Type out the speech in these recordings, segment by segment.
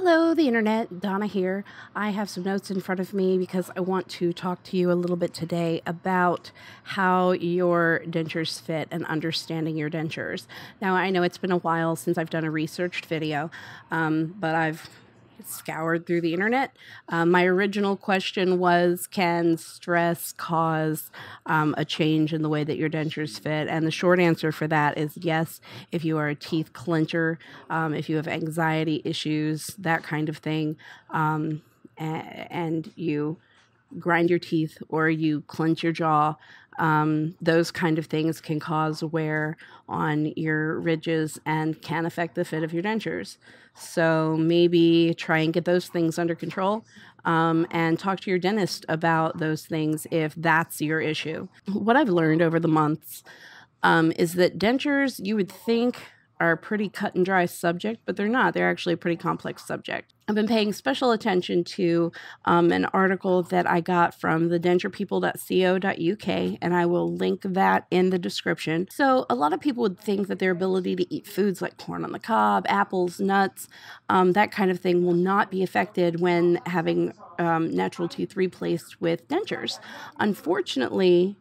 Hello, the internet. Donna here. I have some notes in front of me because I want to talk to you a little bit today about how your dentures fit and understanding your dentures. Now, I know it's been a while since I've done a researched video, but I've scoured through the internet. My original question was, can stress cause a change in the way that your dentures fit? And the short answer for that is yes, if you are a teeth clencher, if you have anxiety issues, that kind of thing, and you grind your teeth or you clench your jaw, those kind of things can cause wear on your ridges and can affect the fit of your dentures. So maybe try and get those things under control, and talk to your dentist about those things if that's your issue. What I've learned over the months is that dentures, you would think, are a pretty cut and dry subject, but they're not. They're actually a pretty complex subject. I've been paying special attention to an article that I got from the denturepeople.co.uk, and I will link that in the description. So a lot of people would think that their ability to eat foods like corn on the cob, apples, nuts, that kind of thing will not be affected when having natural teeth replaced with dentures. Unfortunately,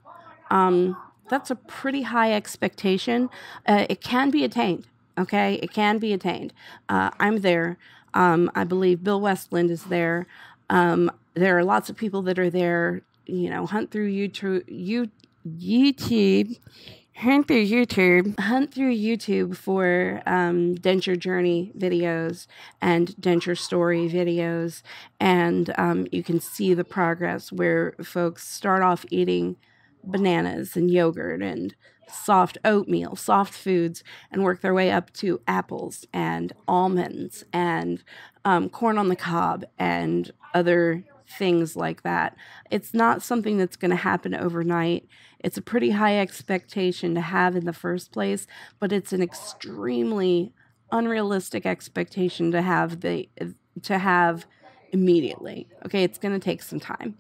that's a pretty high expectation. It can be attained, okay? It can be attained. I'm there. I believe Bill Westland is there. There are lots of people that are there. You know, hunt through YouTube for denture journey videos and denture story videos, and you can see the progress where folks start off eating bananas and yogurt and soft oatmeal, soft foods, and work their way up to apples and almonds and corn on the cob and other things like that. It's not something that's going to happen overnight. It's a pretty high expectation to have in the first place, but it's an extremely unrealistic expectation to have immediately. Okay, it's going to take some time.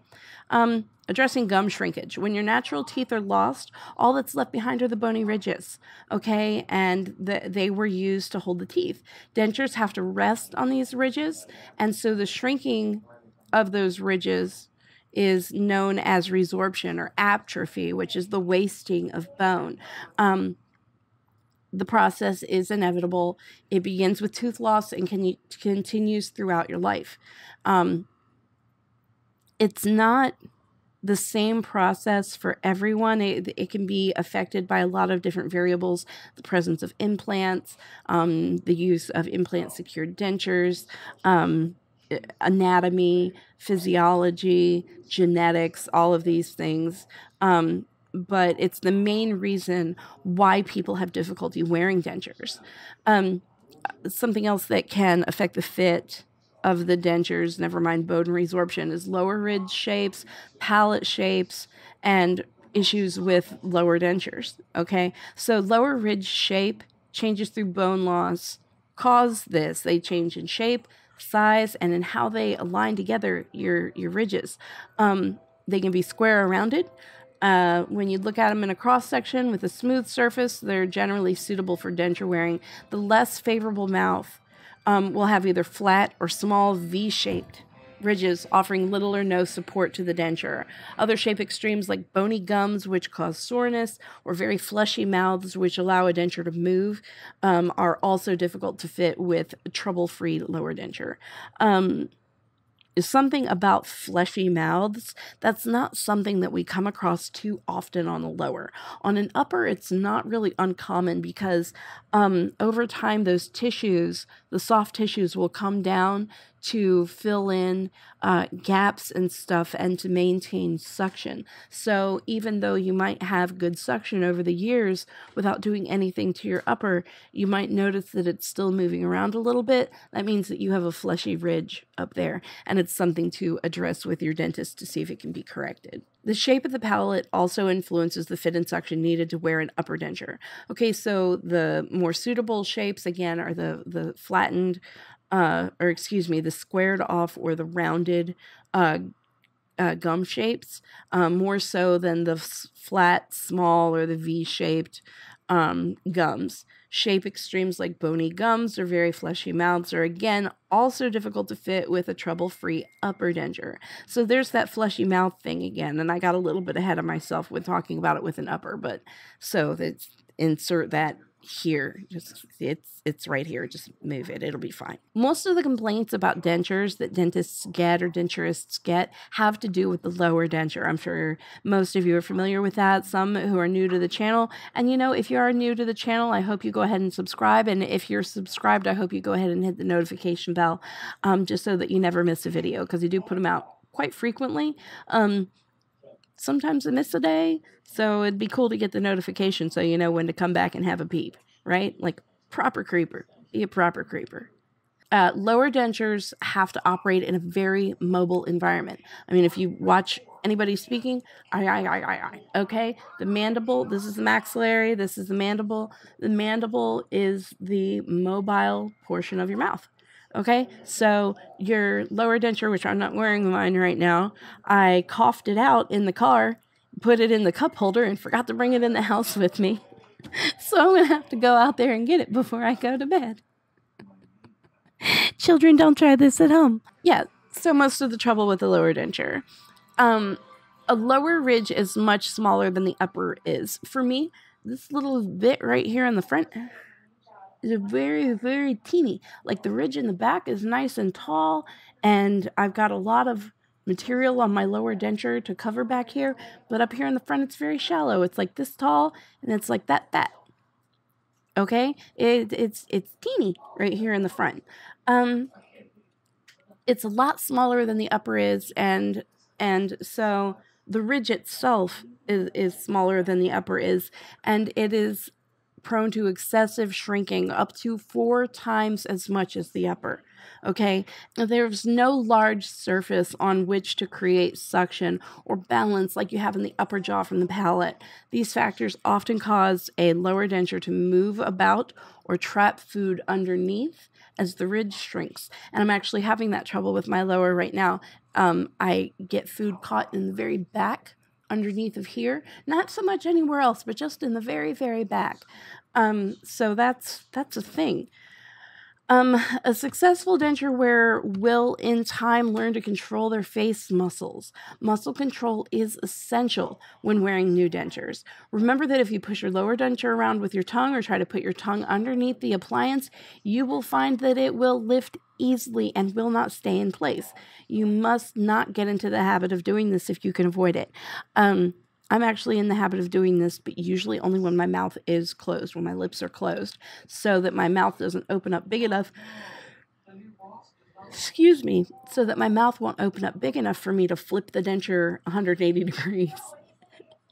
Addressing gum shrinkage. When your natural teeth are lost, all that's left behind are the bony ridges, okay? And they were used to hold the teeth. Dentures have to rest on these ridges, and so the shrinking of those ridges is known as resorption or atrophy, which is the wasting of bone. The process is inevitable. It begins with tooth loss and continues throughout your life. It's not the same process for everyone. It can be affected by a lot of different variables: the presence of implants, the use of implant-secured dentures, anatomy, physiology, genetics, all of these things. But it's the main reason why people have difficulty wearing dentures. Something else that can affect the fit of the dentures, never mind bone resorption, is lower ridge shapes, palate shapes, and issues with lower dentures, okay? So lower ridge shape changes through bone loss cause this. They change in shape, size, and in how they align together your ridges. They can be square or rounded. When you look at them in a cross-section with a smooth surface, they're generally suitable for denture wearing. The less favorable mouth will have either flat or small V-shaped ridges, offering little or no support to the denture. Other shape extremes like bony gums, which cause soreness, or very fleshy mouths, which allow a denture to move, are also difficult to fit with trouble-free lower denture. Something about fleshy mouths, that's not something that we come across too often on the lower. On an upper, it's not really uncommon because over time, those tissues, the soft tissues, will come down to fill in gaps and stuff and to maintain suction. So even though you might have good suction over the years without doing anything to your upper, you might notice that it's still moving around a little bit. That means that you have a fleshy ridge up there, and it's something to address with your dentist to see if it can be corrected. The shape of the palate also influences the fit and suction needed to wear an upper denture. Okay, so the more suitable shapes, again, are the flattened, the squared off or the rounded gum shapes, more so than the flat, small, or the V-shaped gums. Shape extremes like bony gums or very fleshy mouths are again also difficult to fit with a trouble-free upper denture. So there's that fleshy mouth thing again, and I got a little bit ahead of myself with talking about it with an upper, but so that's insert that here. Just it's right here. Just move it. It'll be fine. Most of the complaints about dentures that dentists get or denturists get have to do with the lower denture. I'm sure most of you are familiar with that. Some who are new to the channel. And if you are new to the channel, I hope you go ahead and subscribe. And if you're subscribed, I hope you go ahead and hit the notification bell, just so that you never miss a video, because I do put them out quite frequently. Sometimes I miss a day, so it'd be cool to get the notification so you know when to come back and have a peep, right? Like proper creeper. Be a proper creeper. Lower dentures have to operate in a very mobile environment. I mean, if you watch anybody speaking, okay? The mandible, this is the maxillary, this is the mandible. The mandible is the mobile portion of your mouth. Okay, so your lower denture, which I'm not wearing mine right now, I coughed it out in the car, put it in the cup holder, and forgot to bring it in the house with me. So I'm going to have to go out there and get it before I go to bed. Children, don't try this at home. Yeah, so most of the trouble with the lower denture. A lower ridge is much smaller than the upper is. For me, this little bit right here in the front is very, very teeny. Like the ridge in the back is nice and tall, and I've got a lot of material on my lower denture to cover back here, but up here in the front it's very shallow. It's like this tall, and it's like that. Okay? It's teeny right here in the front. It's a lot smaller than the upper is, and so the ridge itself is smaller than the upper is, and it is prone to excessive shrinking, up to 4 times as much as the upper. Okay, there's no large surface on which to create suction or balance like you have in the upper jaw from the palate. These factors often cause a lower denture to move about or trap food underneath as the ridge shrinks. And I'm actually having that trouble with my lower right now. I get food caught in the very back underneath of here, not so much anywhere else, but just in the very, very back. So that's a thing. A successful denture wearer will in time learn to control their face muscles. Muscle control is essential when wearing new dentures. Remember that if you push your lower denture around with your tongue or try to put your tongue underneath the appliance, you will find that it will lift easily and will not stay in place. You must not get into the habit of doing this if you can avoid it. I'm actually in the habit of doing this, but usually only when my mouth is closed, when my lips are closed, so that my mouth doesn't open up big enough. Excuse me, so that my mouth won't open up big enough for me to flip the denture 180 degrees,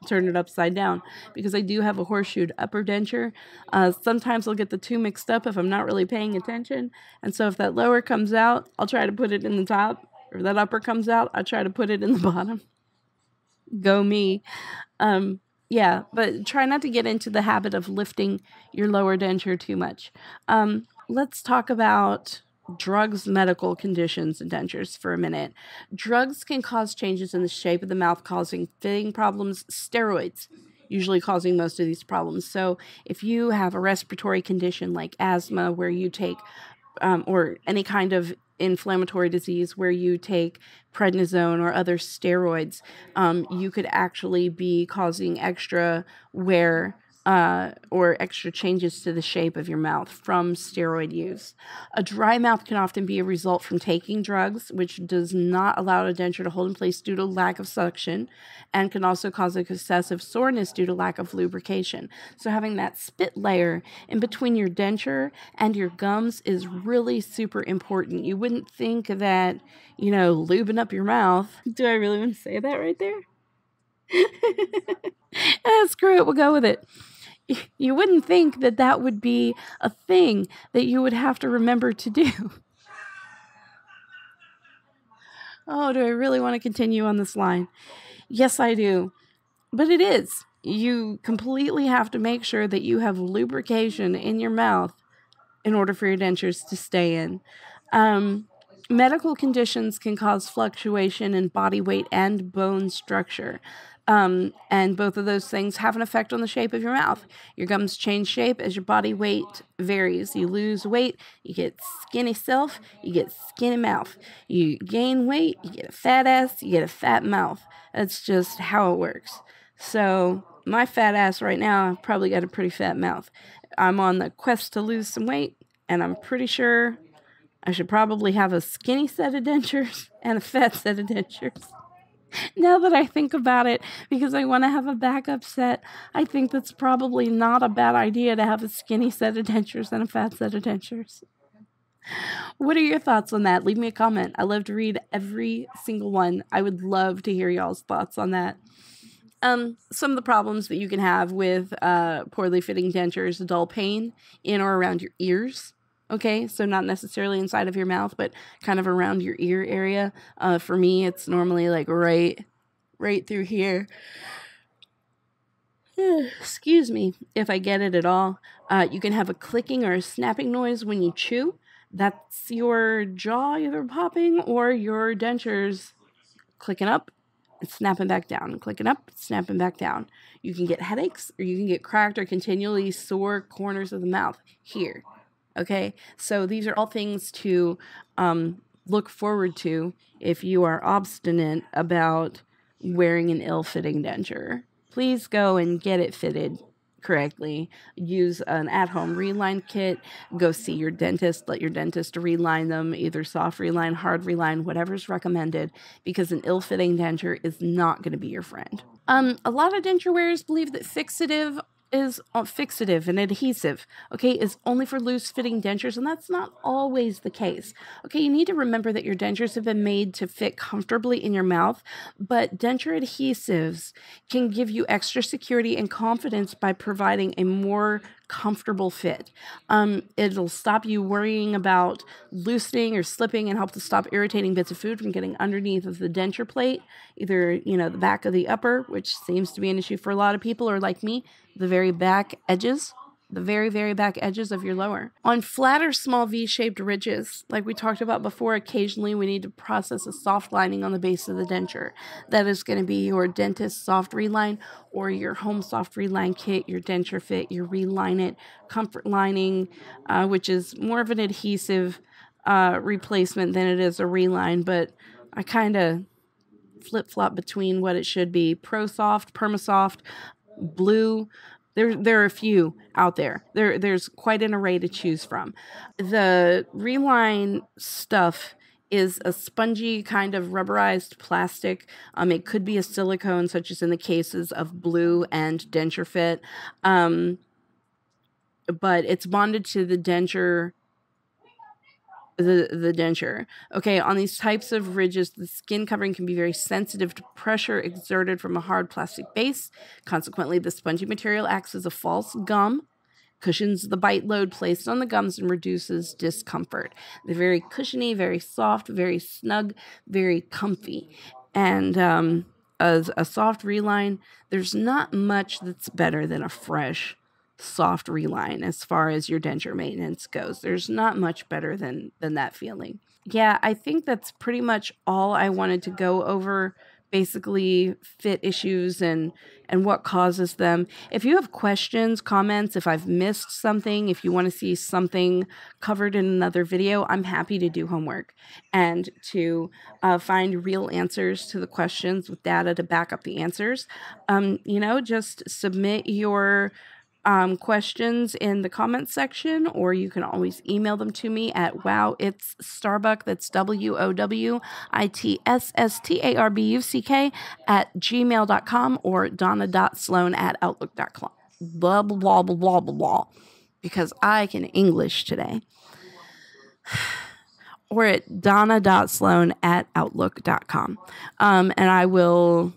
turn it upside down, because I do have a horseshoed upper denture. Sometimes I'll get the two mixed up if I'm not really paying attention, and so if that lower comes out, I'll try to put it in the top, or that upper comes out, I'll try to put it in the bottom. Go me. Yeah, but try not to get into the habit of lifting your lower denture too much. Let's talk about drugs, medical conditions, and dentures for a minute. Drugs can cause changes in the shape of the mouth, causing fitting problems. Steroids usually causing most of these problems. So if you have a respiratory condition like asthma, where you take or any kind of inflammatory disease where you take prednisone or other steroids, you could actually be causing extra wear or extra changes to the shape of your mouth from steroid use. A dry mouth can often be a result from taking drugs, which does not allow a denture to hold in place due to lack of suction, and can also cause excessive soreness due to lack of lubrication. So having that spit layer in between your denture and your gums is really super important. You wouldn't think that, lubing up your mouth. Do I really want to say that right there? Screw it, we'll go with it. You wouldn't think that that would be a thing that you would have to remember to do. Oh, do I really want to continue on this line? Yes, I do. But it is. You completely have to make sure that you have lubrication in your mouth in order for your dentures to stay in. Medical conditions can cause fluctuation in body weight and bone structure. And both of those things have an effect on the shape of your mouth. Your gums change shape as your body weight varies. You lose weight, you get skinny self, you get skinny mouth. You gain weight, you get a fat ass, you get a fat mouth. That's just how it works. So my fat ass right now, I've probably got a pretty fat mouth. I'm on the quest to lose some weight, and I'm pretty sure I should probably have a skinny set of dentures and a fat set of dentures. Now that I think about it, because I want to have a backup set, I think that's probably not a bad idea to have a skinny set of dentures and a fat set of dentures. What are your thoughts on that? Leave me a comment. I love to read every single one. I would love to hear y'all's thoughts on that. Some of the problems that you can have with poorly fitting dentures: dull pain in or around your ears. Okay, so not necessarily inside of your mouth, but kind of around your ear area. For me, it's normally like right through here. Excuse me if I get it at all. You can have a clicking or a snapping noise when you chew. That's your jaw either popping or your dentures clicking up and snapping back down, clicking up, snapping back down. You can get headaches, or you can get cracked or continually sore corners of the mouth here. Okay, so these are all things to look forward to if you are obstinate about wearing an ill-fitting denture. Please go and get it fitted correctly. Use an at-home reline kit. Go see your dentist. Let your dentist reline them, either soft reline, hard reline, whatever's recommended, because an ill-fitting denture is not going to be your friend. A lot of denture wearers believe that fixative and adhesive, okay, is only for loose-fitting dentures, and that's not always the case. Okay, you need to remember that your dentures have been made to fit comfortably in your mouth, but denture adhesives can give you extra security and confidence by providing a more comfortable fit. It'll stop you worrying about loosening or slipping, and help to stop irritating bits of food from getting underneath of the denture plate, either, the back of the upper, which seems to be an issue for a lot of people, or like me, the very back edges, the very, very back edges of your lower. On flatter, small V-shaped ridges, like we talked about before, occasionally we need to process a soft lining on the base of the denture. That is going to be your dentist soft reline or your home soft reline kit, your denture fit, your reline it, comfort lining, which is more of an adhesive replacement than it is a reline, but I kind of flip-flop between what it should be: Pro Soft, Permasoft, Blue. There are a few out there. There's quite an array to choose from. The reline stuff is a spongy kind of rubberized plastic. It could be a silicone, such as in the cases of Blue and Denture Fit. But it's bonded to the denture. The denture. Okay, on these types of ridges, the skin covering can be very sensitive to pressure exerted from a hard plastic base. Consequently, the spongy material acts as a false gum, cushions the bite load placed on the gums, and reduces discomfort. They're very cushiony, very soft, very snug, very comfy. And as a soft reline, there's not much that's better than a fresh soft reline as far as your denture maintenance goes. There's not much better than that feeling. Yeah, I think that's pretty much all I wanted to go over. Basically, fit issues and what causes them. If you have questions, comments, if I've missed something, if you want to see something covered in another video, I'm happy to do homework and to find real answers to the questions with data to back up the answers. Just submit your questions in the comments section, or you can always email them to me at wowitsstarbuck, that's WOWITSSTARBUCK @gmail.com, or donna.sloan @outlook.com. Blah, blah, blah, blah, blah, blah, blah, because I can English today. Or at donna.sloan @outlook.com. And I will...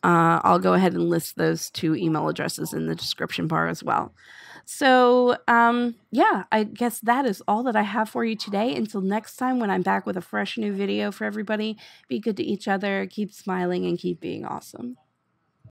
I'll go ahead and list those two email addresses in the description bar as well. So, I guess that is all that I have for you today. Until next time, when I'm back with a fresh new video for everybody, be good to each other, keep smiling, and keep being awesome.